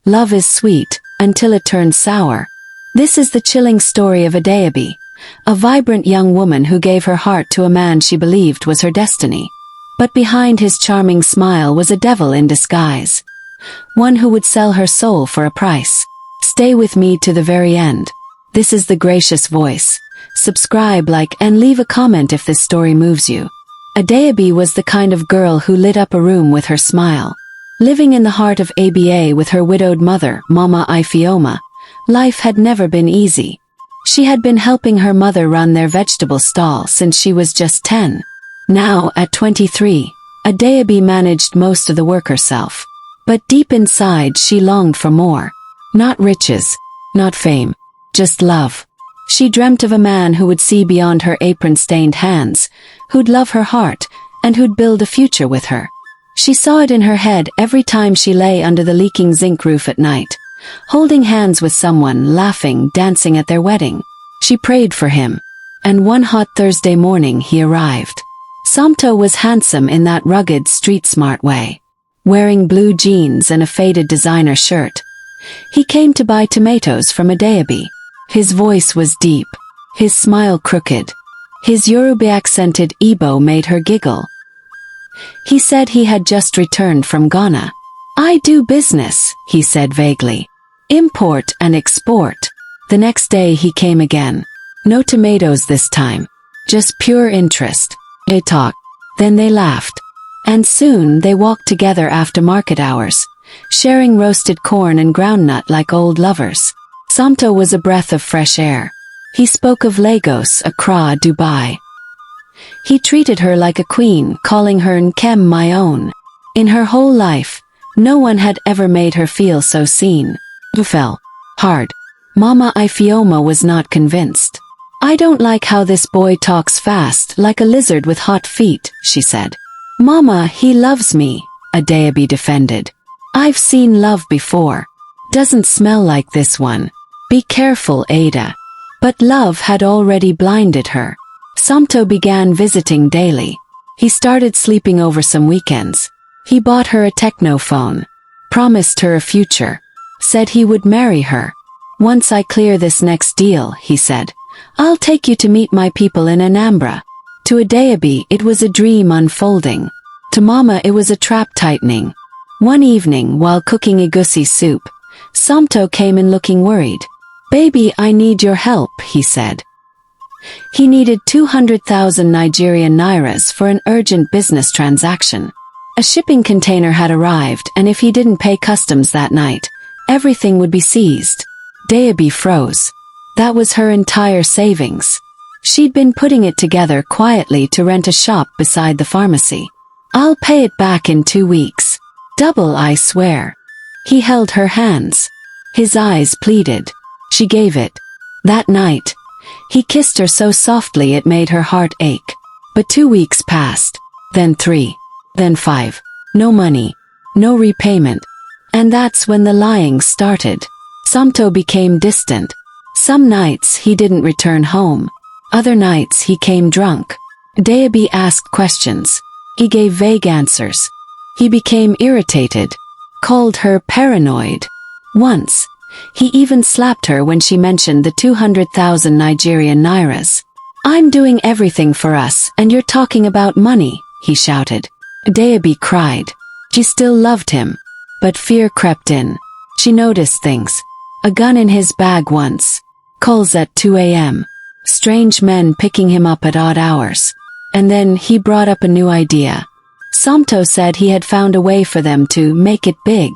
Love is sweet, until it turns sour. This is the chilling story of Adaobi, a vibrant young woman who gave her heart to a man she believed was her destiny. But behind his charming smile was a devil in disguise. One who would sell her soul for a price. Stay with me to the very end. This is The Gracious Voice. Subscribe, like, and leave a comment if this story moves you. Adaobi was the kind of girl who lit up a room with her smile. Living in the heart of Aba with her widowed mother, Mama Ifeoma, life had never been easy. She had been helping her mother run their vegetable stall since she was just 10. Now, at 23, Adaobi managed most of the work herself. But deep inside she longed for more. Not riches, not fame, just love. She dreamt of a man who would see beyond her apron-stained hands, who'd love her heart, and who'd build a future with her. She saw it in her head every time she lay under the leaking zinc roof at night, holding hands with someone, laughing, dancing at their wedding. She prayed for him. And one hot Thursday morning he arrived. Samto was handsome in that rugged, street-smart way. Wearing blue jeans and a faded designer shirt. He came to buy tomatoes from Adaobi. His voice was deep, his smile crooked. His Yoruba-accented Igbo made her giggle. He said he had just returned from Ghana. "I do business," he said vaguely. "Import and export." The next day he came again. No tomatoes this time. Just pure interest. They talked. Then they laughed. And soon they walked together after market hours, sharing roasted corn and groundnut like old lovers. Samto was a breath of fresh air. He spoke of Lagos, Accra, Dubai. He treated her like a queen, calling her Nkem, my own. In her whole life, no one had ever made her feel so seen. It fell hard. Mama Ifeoma was not convinced. "I don't like how this boy talks fast, like a lizard with hot feet," she said. "Mama, he loves me," Adaobi defended. "I've seen love before. Doesn't smell like this one. Be careful, Ada." But love had already blinded her. Samto began visiting daily. He started sleeping over some weekends. He bought her a technophone. Promised her a future. Said he would marry her. "Once I clear this next deal," he said, "I'll take you to meet my people in Anambra." To Adaobi, it was a dream unfolding. To Mama, it was a trap tightening. One evening, while cooking egusi soup, Samto came in looking worried. "Baby, I need your help," he said. He needed 200,000 Nigerian nairas for an urgent business transaction. A shipping container had arrived, and if he didn't pay customs that night, everything would be seized. Adaobi froze. That was her entire savings. She'd been putting it together quietly to rent a shop beside the pharmacy. "I'll pay it back in 2 weeks. Double, I swear." He held her hands. His eyes pleaded. She gave it. That night, he kissed her so softly it made her heart ache. But 2 weeks passed. Then 3. Then 5. No money. No repayment. And that's when the lying started. Samto became distant. Some nights he didn't return home. Other nights he came drunk. Adaobi asked questions. He gave vague answers. He became irritated. Called her paranoid. Once, he even slapped her when she mentioned the 200,000 Nigerian nairas. "I'm doing everything for us, and you're talking about money," he shouted. Adaobi cried. She still loved him. But fear crept in. She noticed things. A gun in his bag once. Calls at 2 a.m. Strange men picking him up at odd hours. And then he brought up a new idea. Samto said he had found a way for them to make it big.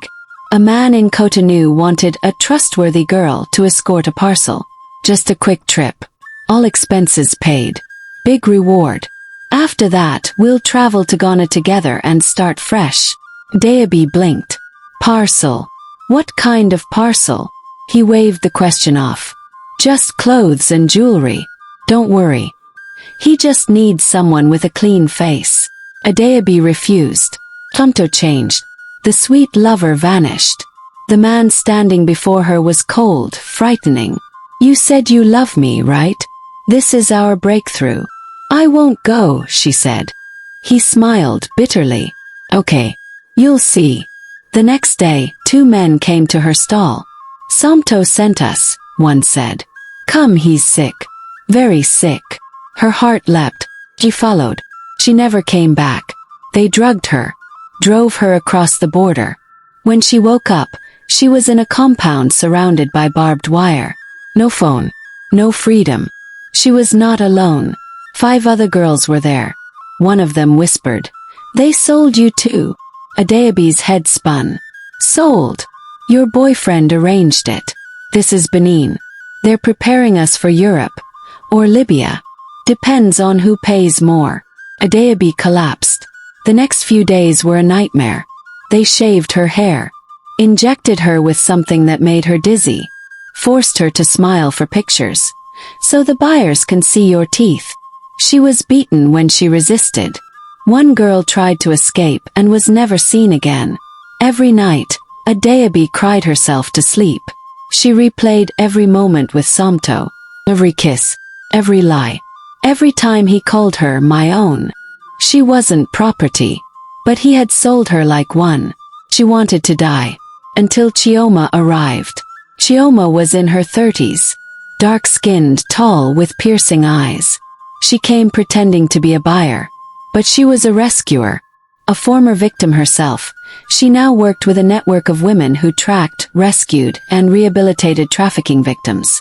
A man in Cotonou wanted a trustworthy girl to escort a parcel. Just a quick trip. All expenses paid. Big reward. After that, we'll travel to Ghana together and start fresh. Adaobi blinked. Parcel. What kind of parcel? He waved the question off. Just clothes and jewelry. Don't worry. He just needs someone with a clean face. Adaobi refused. Samto changed. The sweet lover vanished. The man standing before her was cold, frightening. "You said you love me, right? This is our breakthrough." "I won't go," she said. He smiled bitterly. "Okay. You'll see." The next day, 2 men came to her stall. "Samto sent us," one said. "Come, he's sick. Very sick." Her heart leapt. She followed. She never came back. They drugged her, drove her across the border. When she woke up, she was in a compound surrounded by barbed wire. No phone. No freedom. She was not alone. 5 other girls were there. One of them whispered, "They sold you too." Adaobi's head spun. "Sold? Your boyfriend arranged it. This is Benin. They're preparing us for Europe. Or Libya. Depends on who pays more." Adaobi collapsed. The next few days were a nightmare. They shaved her hair, injected her with something that made her dizzy, forced her to smile for pictures, so the buyers can see your teeth. She was beaten when she resisted. One girl tried to escape and was never seen again. Every night, Adaobi cried herself to sleep. She replayed every moment with Samto, every kiss, every lie, every time he called her my own. She wasn't property, but he had sold her like one. She wanted to die, until Chioma arrived. Chioma was in her 30s, dark-skinned, tall, with piercing eyes. She came pretending to be a buyer, but she was a rescuer. A former victim herself, she now worked with a network of women who tracked, rescued, and rehabilitated trafficking victims.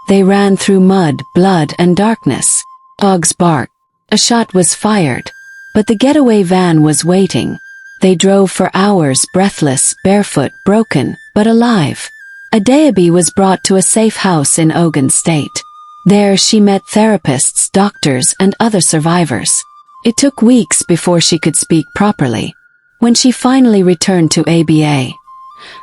They ran through mud, blood, and darkness. Dogs barked. A shot was fired, but the getaway van was waiting. They drove for hours, breathless, barefoot, broken, but alive. Adaobi was brought to a safe house in Ogun State. There she met therapists, doctors, and other survivors. It took weeks before she could speak properly. When she finally returned to ABA,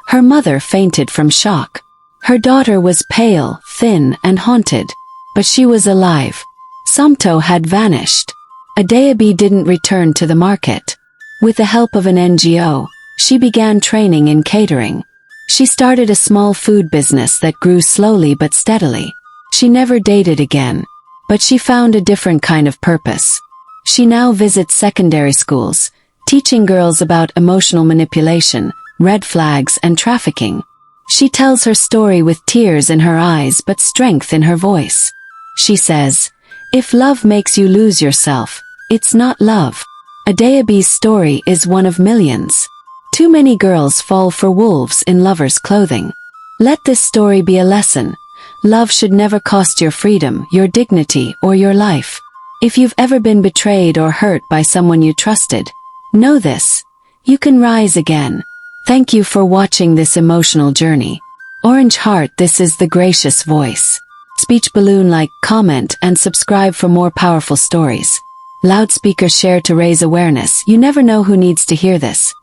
her mother fainted from shock. Her daughter was pale, thin, and haunted, but she was alive. Samto had vanished. Adaobi didn't return to the market. With the help of an NGO, she began training in catering. She started a small food business that grew slowly but steadily. She never dated again, but she found a different kind of purpose. She now visits secondary schools, teaching girls about emotional manipulation, red flags, and trafficking. She tells her story with tears in her eyes but strength in her voice. She says, "If love makes you lose yourself, it's not love." Adaobi's story is one of millions. Too many girls fall for wolves in lovers' clothing. Let this story be a lesson. Love should never cost your freedom, your dignity, or your life. If you've ever been betrayed or hurt by someone you trusted, know this: you can rise again. Thank you for watching this emotional journey. Orange Heart, this is the gracious voice. Speech balloon, like, comment, and subscribe for more powerful stories. Loudspeaker share to raise awareness. You never know who needs to hear this.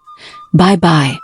Bye bye.